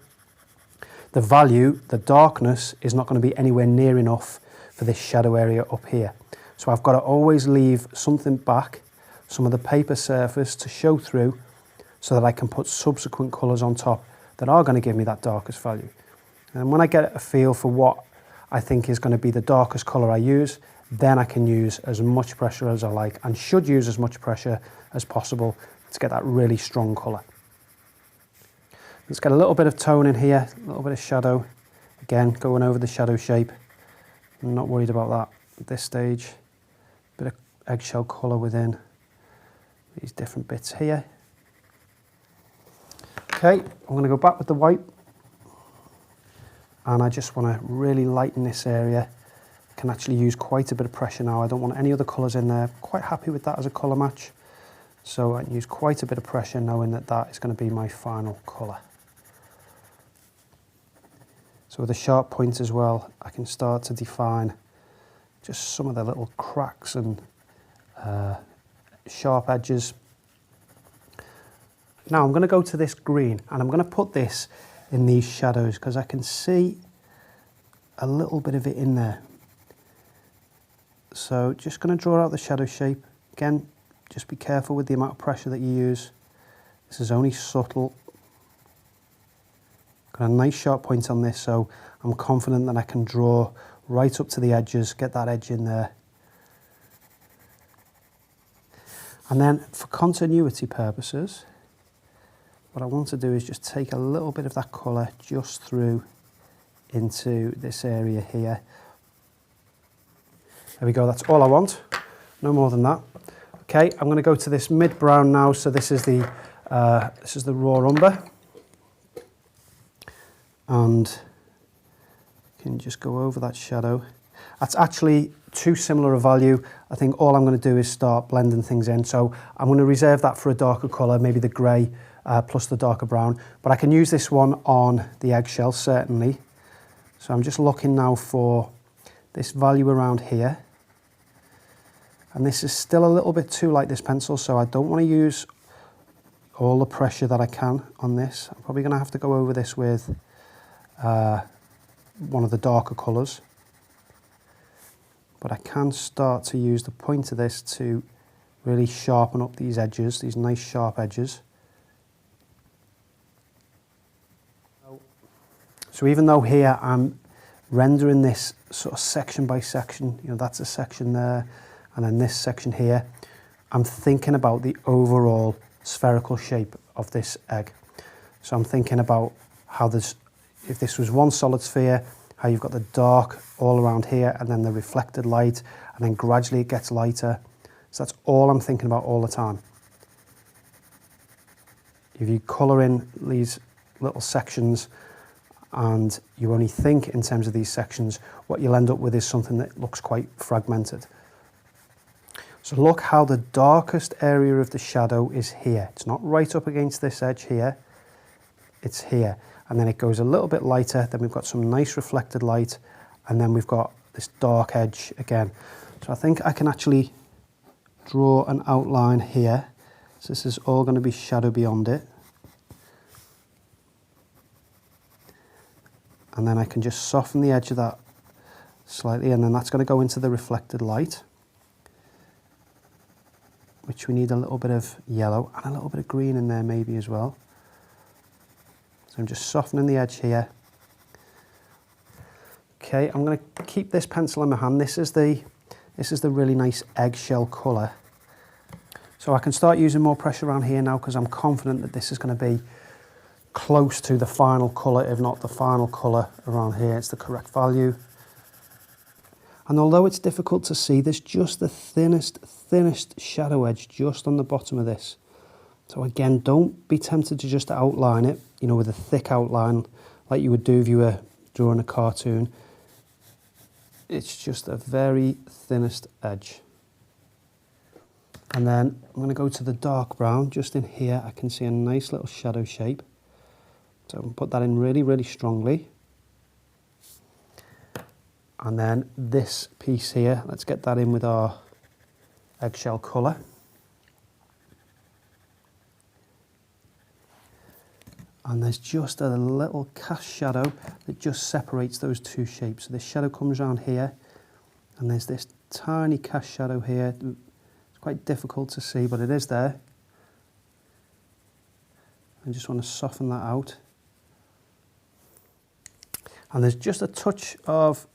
the value, the darkness, is not going to be anywhere near enough for this shadow area up here. So I've got to always leave something back, some of the paper surface to show through so that I can put subsequent colours on top that are going to give me that darkest value. And when I get a feel for what I think is going to be the darkest colour I use, then I can use as much pressure as I like and should use as much pressure as possible to get that really strong colour. Let's get a little bit of tone in here, a little bit of shadow. Again, going over the shadow shape. I'm not worried about that at this stage. Bit of eggshell colour within these different bits here. Okay, I'm going to go back with the white. And I just want to really lighten this area. I can actually use quite a bit of pressure now. I don't want any other colours in there. Quite happy with that as a colour match. So I can use quite a bit of pressure knowing that that is going to be my final colour. So with a sharp point as well, I can start to define just some of the little cracks and sharp edges. Now I'm going to go to this green and I'm going to put this in these shadows because I can see a little bit of it in there. So just going to draw out the shadow shape. Again, just be careful with the amount of pressure that you use. This is only subtle. Got a nice sharp point on this, so I'm confident that I can draw right up to the edges, get that edge in there. And then for continuity purposes, what I want to do is just take a little bit of that colour just through into this area here. There we go, that's all I want, no more than that. Okay, I'm going to go to this mid-brown now, so this is the raw umber. And can just go over that shadow. That's actually too similar a value. I think all I'm going to do is start blending things in. So I'm going to reserve that for a darker colour, maybe the grey plus the darker brown. But I can use this one on the eggshell, certainly. So I'm just looking now for this value around here. And this is still a little bit too light, this pencil, so I don't want to use all the pressure that I can on this. I'm probably going to have to go over this with one of the darker colours. But I can start to use the point of this to really sharpen up these edges, these nice sharp edges. So even though here I'm rendering this sort of section by section, you know, that's a section there, and then this section here, I'm thinking about the overall spherical shape of this egg. So I'm thinking about how this, if this was one solid sphere, how you've got the dark all around here and then the reflected light, and then gradually it gets lighter. So that's all I'm thinking about all the time. If you colour in these little sections and you only think in terms of these sections, what you'll end up with is something that looks quite fragmented. So look how the darkest area of the shadow is here. It's not right up against this edge here, it's here. And then it goes a little bit lighter, then we've got some nice reflected light, and then we've got this dark edge again. So I think I can actually draw an outline here. So this is all going to be shadow beyond it. And then I can just soften the edge of that slightly, and then that's going to go into the reflected light, which we need a little bit of yellow and a little bit of green in there maybe as well. So I'm just softening the edge here. Okay, I'm going to keep this pencil in my hand. This is the really nice eggshell colour. So I can start using more pressure around here now because I'm confident that this is going to be close to the final colour, if not the final colour around here. It's the correct value. And although it's difficult to see, there's just the thinnest shadow edge just on the bottom of this. So again, don't be tempted to just outline it, you know, with a thick outline like you would do if you were drawing a cartoon. It's just a very thinnest edge. And then I'm going to go to the dark brown. Just in here, I can see a nice little shadow shape. So I can put that in really, really strongly. And then this piece here, let's get that in with our eggshell colour. And there's just a little cast shadow that just separates those two shapes. So this shadow comes around here, and there's this tiny cast shadow here. It's quite difficult to see, but it is there. I just want to soften that out. And there's just a touch of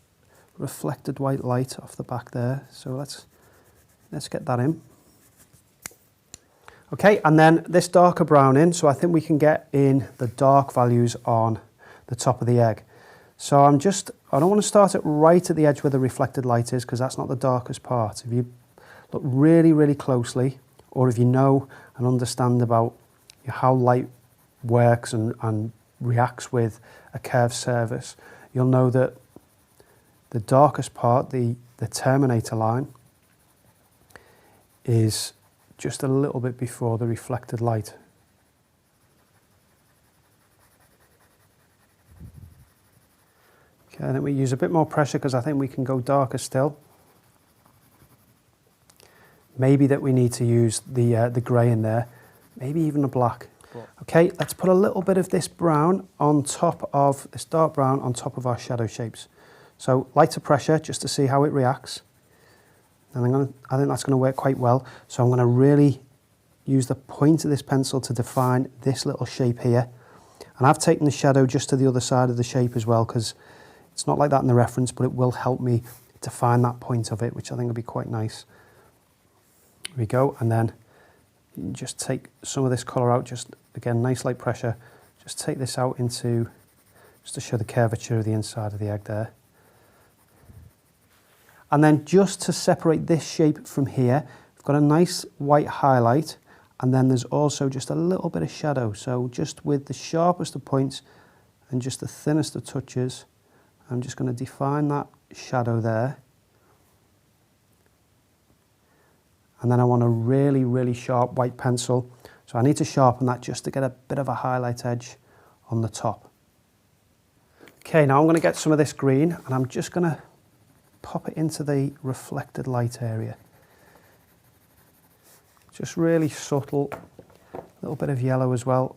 reflected white light off the back there, so let's get that in. Okay, and then this darker brown in, so I think we can get in the dark values on the top of the egg. So I don't want to start it right at the edge where the reflected light is, because that's not the darkest part. If you look really, really closely, or if you know and understand about how light works and reacts with a curved surface, you'll know that the darkest part, the terminator line, is just a little bit before the reflected light. Okay, then we use a bit more pressure because I think we can go darker still. Maybe that we need to use the grey in there, maybe even a black. Okay, let's put a little bit of this brown on top of this dark brown on top of our shadow shapes. So lighter pressure just to see how it reacts. And I think that's going to work quite well. So I'm going to really use the point of this pencil to define this little shape here. And And I've taken the shadow just to the other side of the shape as well, because it's not like that in the reference, but it will help me to find that point of it, which I think will be quite nice. There we go, and then you can just take some of this colour out, just again, nice light pressure. Just take this out into, just to show the curvature of the inside of the egg there. And then just to separate this shape from here, we've got a nice white highlight, and then there's also just a little bit of shadow. So just with the sharpest of points and just the thinnest of touches, I'm just going to define that shadow there. And then I want a really, really sharp white pencil. So I need to sharpen that just to get a bit of a highlight edge on the top. Okay, now I'm going to get some of this green, and I'm just going to pop it into the reflected light area. Just really subtle, a little bit of yellow as well.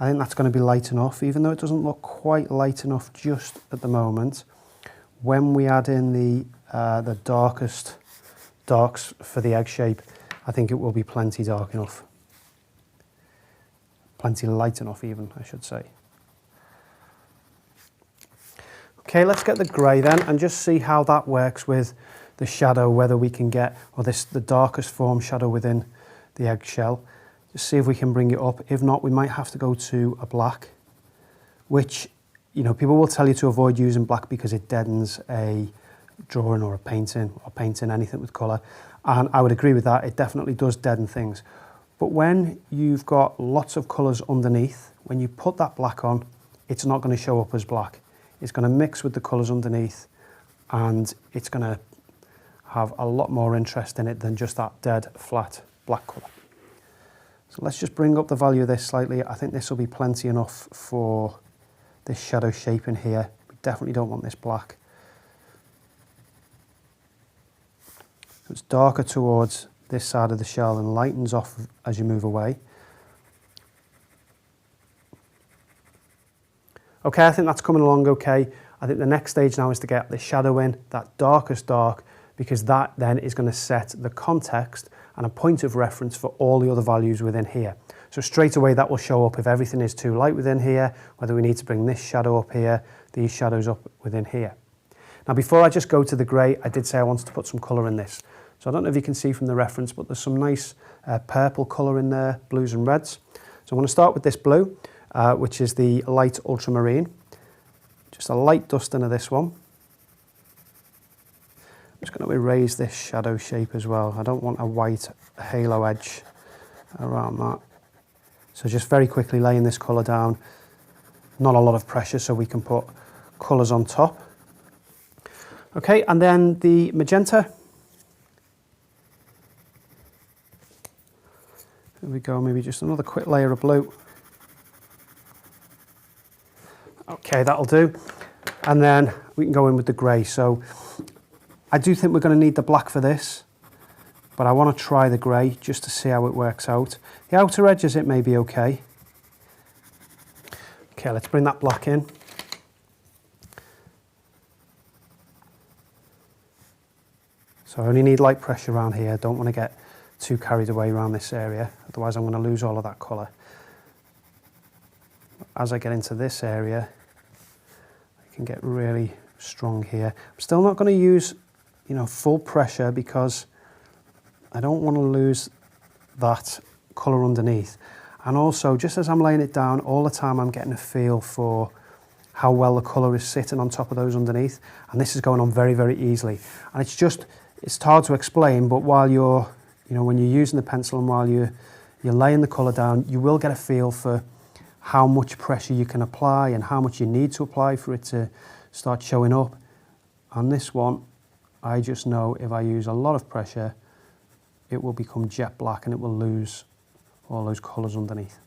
I think that's going to be light enough, even though it doesn't look quite light enough just at the moment. When we add in the darkest darks for the egg shape, I think it will be plenty dark enough. Plenty light enough even, I should say. Okay, let's get the grey then and just see how that works with the shadow, whether we can get, or the darkest form shadow within the eggshell. Just see if we can bring it up. If not, we might have to go to a black, which, you know, people will tell you to avoid using black because it deadens a drawing or a painting, anything with colour. And I would agree with that. It definitely does deaden things. But when you've got lots of colours underneath, when you put that black on, it's not going to show up as black. It's going to mix with the colours underneath, and it's going to have a lot more interest in it than just that dead flat black colour. So let's just bring up the value of this slightly. I think this will be plenty enough for this shadow shape in here. We definitely don't want this black. So it's darker towards this side of the shell and lightens off as you move away. Okay, I think that's coming along okay. I think the next stage now is to get the shadow in, that darkest dark, because that then is going to set the context and a point of reference for all the other values within here. So straight away that will show up if everything is too light within here, whether we need to bring this shadow up here, these shadows up within here. Now before I just go to the grey, I did say I wanted to put some colour in this. So I don't know if you can see from the reference, but there's some nice purple colour in there, blues and reds. So I'm going to start with this blue, which is the light ultramarine. Just a light dusting of this one. I'm just going to erase this shadow shape as well. I don't want a white halo edge around that. So just very quickly laying this colour down. Not a lot of pressure, so we can put colours on top. Okay, and then the magenta. There we go, maybe just another quick layer of blue. Okay, that'll do. And then we can go in with the grey. So I do think we're going to need the black for this, but I want to try the grey just to see how it works out. The outer edges, it may be okay. Okay, let's bring that black in. So I only need light pressure around here. Don't want to get too carried away around this area, otherwise I'm going to lose all of that colour. As I get into this area, I can get really strong here. I'm still not going to use, you know, full pressure because I don't want to lose that colour underneath. And also, just as I'm laying it down, all the time I'm getting a feel for how well the colour is sitting on top of those underneath. And this is going on very, very easily. And it's hard to explain, but while you're, you know, when you're using the pencil and while you're laying the colour down, you will get a feel for how much pressure you can apply and how much you need to apply for it to start showing up. On this one, I just know if I use a lot of pressure, it will become jet black and it will lose all those colours underneath.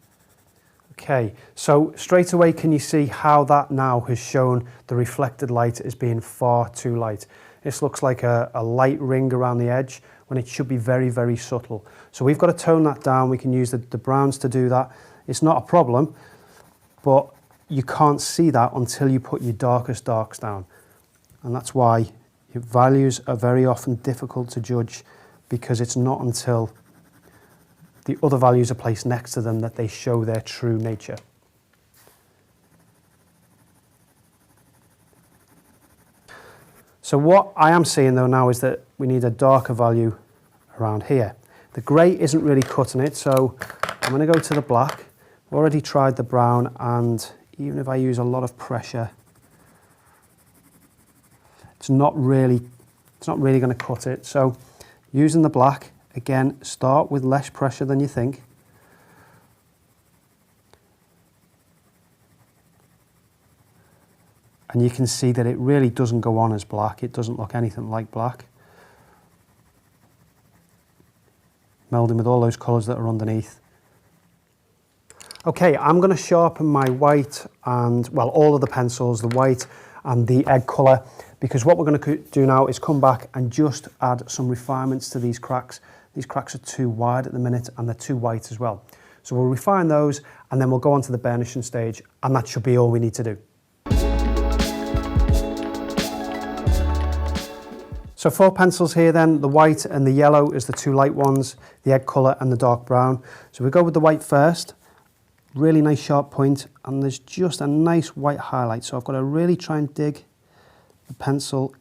Okay, so straight away can you see how that now has shown the reflected light as being far too light? This looks like a light ring around the edge when it should be very, very subtle. So we've got to tone that down. We can use the browns to do that. It's not a problem, but you can't see that until you put your darkest darks down. And that's why your values are very often difficult to judge, because it's not until the other values are placed next to them that they show their true nature. So what I am seeing though now is that we need a darker value around here. The grey isn't really cutting it, so I'm going to go to the black. I've already tried the brown, and even if I use a lot of pressure, it's not really going to cut it. So using the black, again, start with less pressure than you think. And you can see that it really doesn't go on as black. It doesn't look anything like black. Melding with all those colours that are underneath. Okay, I'm going to sharpen my white and, well, all of the pencils, the white and the egg colour, because what we're going to do now is come back and just add some refinements to these cracks. These cracks are too wide at the minute and they're too white as well. So we'll refine those and then we'll go on to the burnishing stage, and that should be all we need to do. So 4 pencils here then, the white and the yellow is the 2 light ones, the egg colour and the dark brown. So we go with the white first, really nice sharp point, and there's just a nice white highlight. So I've got to really try and dig the pencil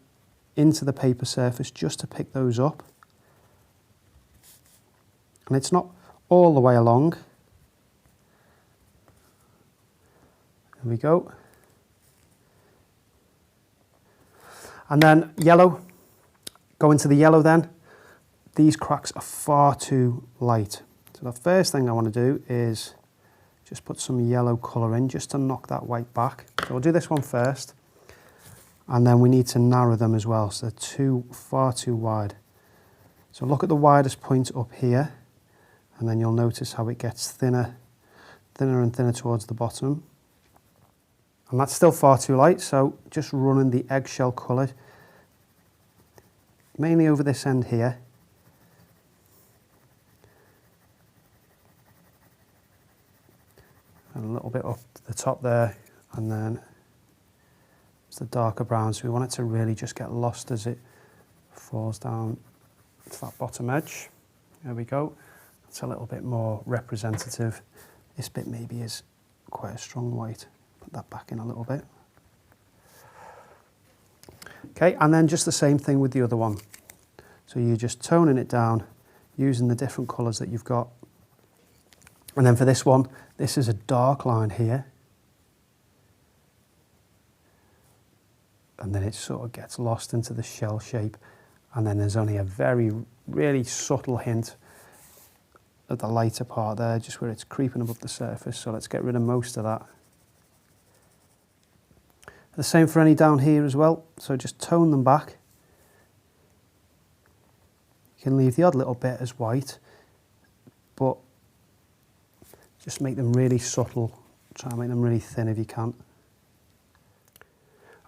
into the paper surface just to pick those up. And it's not all the way along. There we go. And then yellow. Go into the yellow then. These cracks are far too light. So the first thing I want to do is just put some yellow colour in just to knock that white back. So we'll do this one first. And then we need to narrow them as well. So they're far too wide. So look at the widest point up here. And then you'll notice how it gets thinner and thinner towards the bottom. And that's still far too light. So just running the eggshell colour mainly over this end here. And a little bit up the top there, and then it's the darker brown, so we want it to really just get lost as it falls down to that bottom edge. There we go. It's a little bit more representative. This bit maybe is quite a strong white. Put that back in a little bit. Okay, and then just the same thing with the other one. So you're just toning it down using the different colours that you've got. And then for this one, this is a dark line here. And then it sort of gets lost into the shell shape. And then there's only a really subtle hint at the lighter part there, just where it's creeping above the surface. So let's get rid of most of that. The same for any down here as well, so just tone them back. You can leave the odd little bit as white, but just make them really subtle. Try and make them really thin if you can.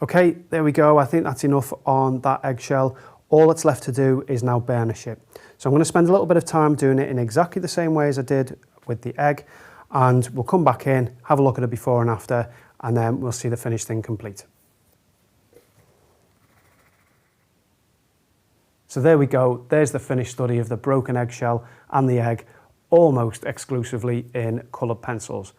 Okay, there we go. I think that's enough on that eggshell. All that's left to do is now burnish it. So I'm going to spend a little bit of time doing it in exactly the same way as I did with the egg, and we'll come back in, have a look at it before and after, and then we'll see the finished thing complete. So there we go, there's the finished study of the broken eggshell and the egg, almost exclusively in coloured pencils.